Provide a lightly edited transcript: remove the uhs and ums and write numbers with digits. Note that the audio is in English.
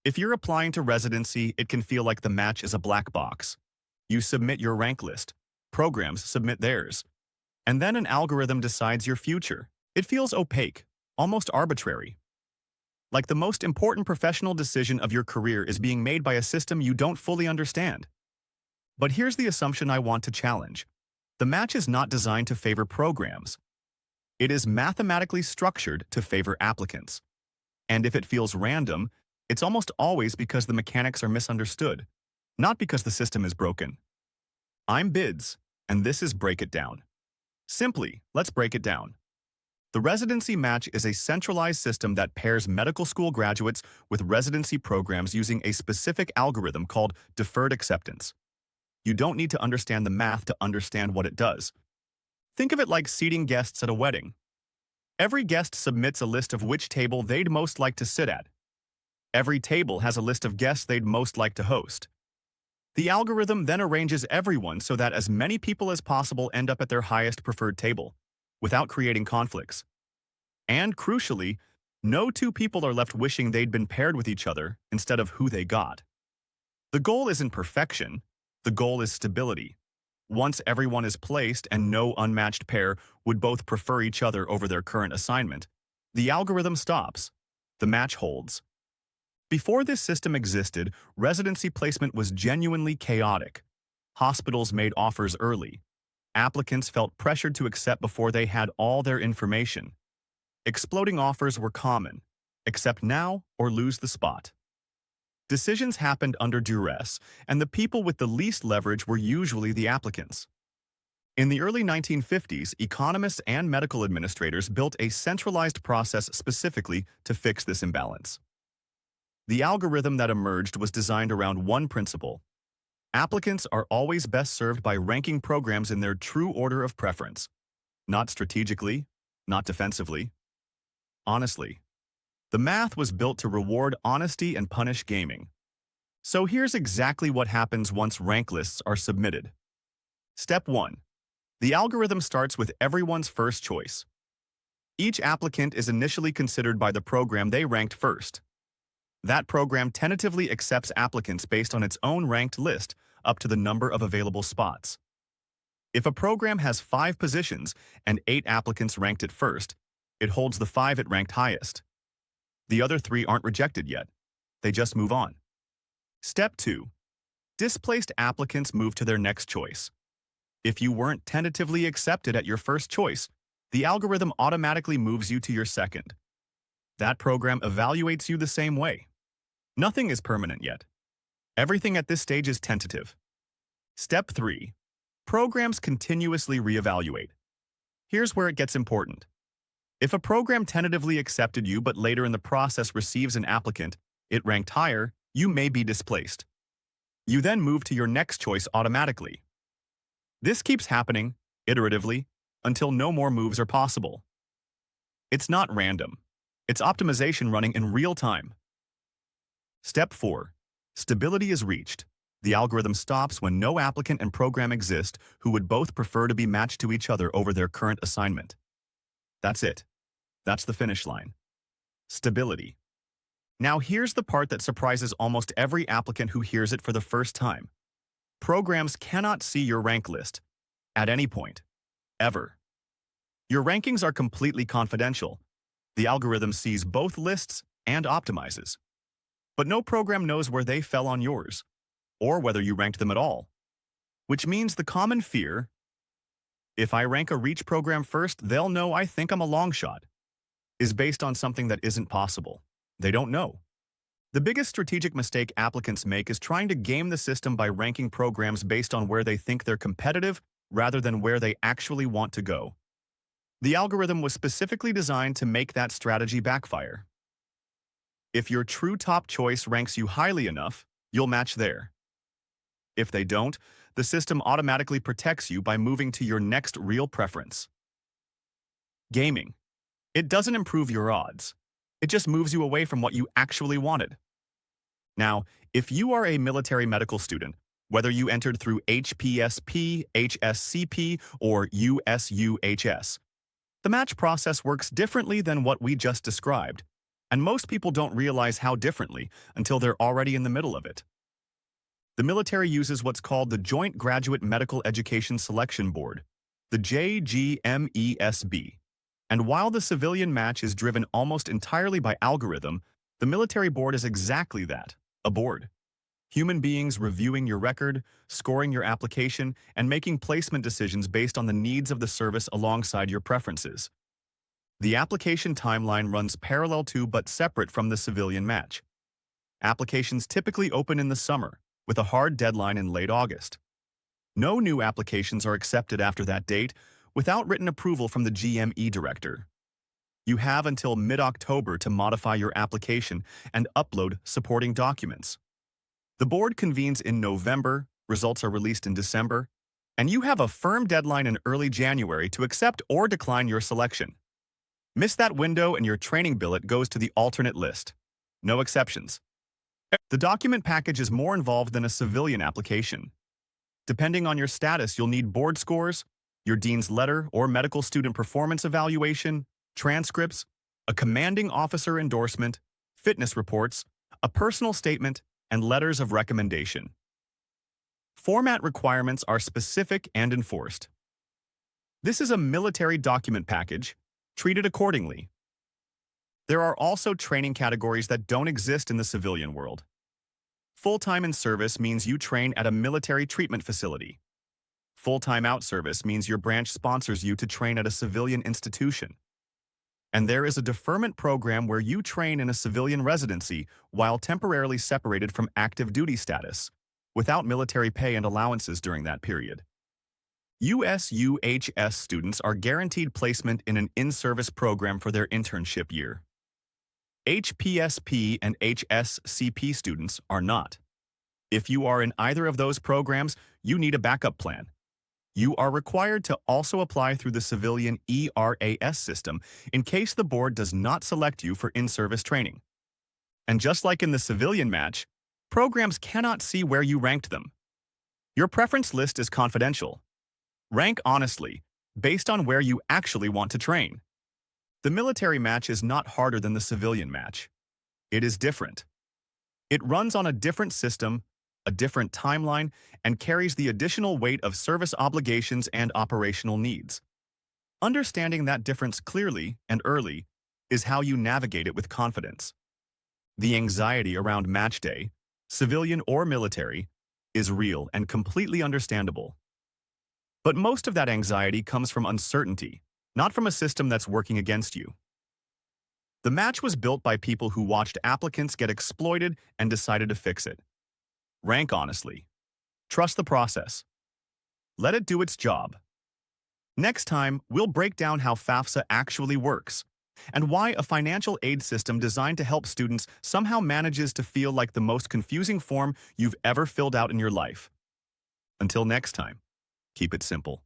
If you're applying to residency, it can feel like the match is a black box. You submit your rank list, programs submit theirs, and then an algorithm decides your future. It feels opaque, almost arbitrary. Like the most important professional decision of your career is being made by a system you don't fully understand. But here's the assumption I want to challenge. The match is not designed to favor programs. It is mathematically structured to favor applicants. And if it feels random, it's almost always because the mechanics are misunderstood, not because the system is broken. I'm Bids, and this is Break It Down. Simply, let's break it down. The Residency Match is a centralized system that pairs medical school graduates with residency programs using a specific algorithm called deferred acceptance. You don't need to understand the math to understand what it does. Think of it like seating guests at a wedding. Every guest submits a list of which table they'd most like to sit at. Every table has a list of guests they'd most like to host. The algorithm then arranges everyone so that as many people as possible end up at their highest preferred table, without creating conflicts. And crucially, no two people are left wishing they'd been paired with each other instead of who they got. The goal isn't perfection, the goal is stability. Once everyone is placed and no unmatched pair would both prefer each other over their current assignment, the algorithm stops. The match holds. Before this system existed, residency placement was genuinely chaotic. Hospitals made offers early. Applicants felt pressured to accept before they had all their information. Exploding offers were common. Accept now or lose the spot. Decisions happened under duress, and the people with the least leverage were usually the applicants. In the early 1950s, economists and medical administrators built a centralized process specifically to fix this imbalance. The algorithm that emerged was designed around one principle. Applicants are always best served by ranking programs in their true order of preference. Not strategically, not defensively. Honestly. The math was built to reward honesty and punish gaming. So here's exactly what happens once rank lists are submitted. Step 1. The algorithm starts with everyone's first choice. Each applicant is initially considered by the program they ranked first. That program tentatively accepts applicants based on its own ranked list up to the number of available spots. If a program has 5 positions and 8 applicants ranked it first, it holds the 5 it ranked highest. The other 3 aren't rejected yet. They just move on. Step 2. Displaced applicants move to their next choice. If you weren't tentatively accepted at your first choice, the algorithm automatically moves you to your second. That program evaluates you the same way. Nothing is permanent yet. Everything at this stage is tentative. Step 3. Programs continuously reevaluate. Here's where it gets important. If a program tentatively accepted you but later in the process receives an applicant it ranked higher, you may be displaced. You then move to your next choice automatically. This keeps happening, iteratively, until no more moves are possible. It's not random. It's optimization running in real time. Step 4. Stability is reached. The algorithm stops when no applicant and program exist who would both prefer to be matched to each other over their current assignment. That's it. That's the finish line. Stability. Now here's the part that surprises almost every applicant who hears it for the first time. Programs cannot see your rank list at any point, ever. Your rankings are completely confidential. The algorithm sees both lists and optimizes. But no program knows where they fell on yours, or whether you ranked them at all. Which means the common fear, if I rank a reach program first, they'll know I think I'm a long shot, is based on something that isn't possible. They don't know. The biggest strategic mistake applicants make is trying to game the system by ranking programs based on where they think they're competitive rather than where they actually want to go. The algorithm was specifically designed to make that strategy backfire. If your true top choice ranks you highly enough, you'll match there. If they don't, the system automatically protects you by moving to your next real preference. Gaming. It doesn't improve your odds. It just moves you away from what you actually wanted. Now, if you are a military medical student, whether you entered through HPSP, HSCP, or USUHS, the match process works differently than what we just described. and most people don't realize how differently until they're already in the middle of it. The military uses what's called the Joint Graduate Medical Education Selection Board, the JGMESB. And while the civilian match is driven almost entirely by algorithm, the military board is exactly that, a board. Human beings reviewing your record, scoring your application, and making placement decisions based on the needs of the service alongside your preferences. The application timeline runs parallel to but separate from the civilian match. Applications typically open in the summer, with a hard deadline in late August. No new applications are accepted after that date without written approval from the GME director. You have until mid-October to modify your application and upload supporting documents. The board convenes in November, results are released in December, and you have a firm deadline in early January to accept or decline your selection. Miss that window and your training billet goes to the alternate list. No exceptions. The document package is more involved than a civilian application. Depending on your status, you'll need board scores, your dean's letter or medical student performance evaluation, transcripts, a commanding officer endorsement, fitness reports, a personal statement, and letters of recommendation. Format requirements are specific and enforced. This is a military document package. Treat it accordingly. There are also training categories that don't exist in the civilian world. Full-time in service means you train at a military treatment facility. Full-time out service means your branch sponsors you to train at a civilian institution. And there is a deferment program where you train in a civilian residency while temporarily separated from active duty status, without military pay and allowances during that period. USUHS students are guaranteed placement in an in-service program for their internship year. HPSP and HSCP students are not. If you are in either of those programs, you need a backup plan. You are required to also apply through the civilian ERAS system in case the board does not select you for in-service training. And just like in the civilian match, programs cannot see where you ranked them. Your preference list is confidential. Rank honestly, based on where you actually want to train. The military match is not harder than the civilian match. It is different. It runs on a different system, a different timeline, and carries the additional weight of service obligations and operational needs. Understanding that difference clearly and early is how you navigate it with confidence. The anxiety around match day, civilian or military, is real and completely understandable. But most of that anxiety comes from uncertainty, not from a system that's working against you. The match was built by people who watched applicants get exploited and decided to fix it. Rank honestly. Trust the process. Let it do its job. Next time, we'll break down how FAFSA actually works and why a financial aid system designed to help students somehow manages to feel like the most confusing form you've ever filled out in your life. Until next time, keep it simple.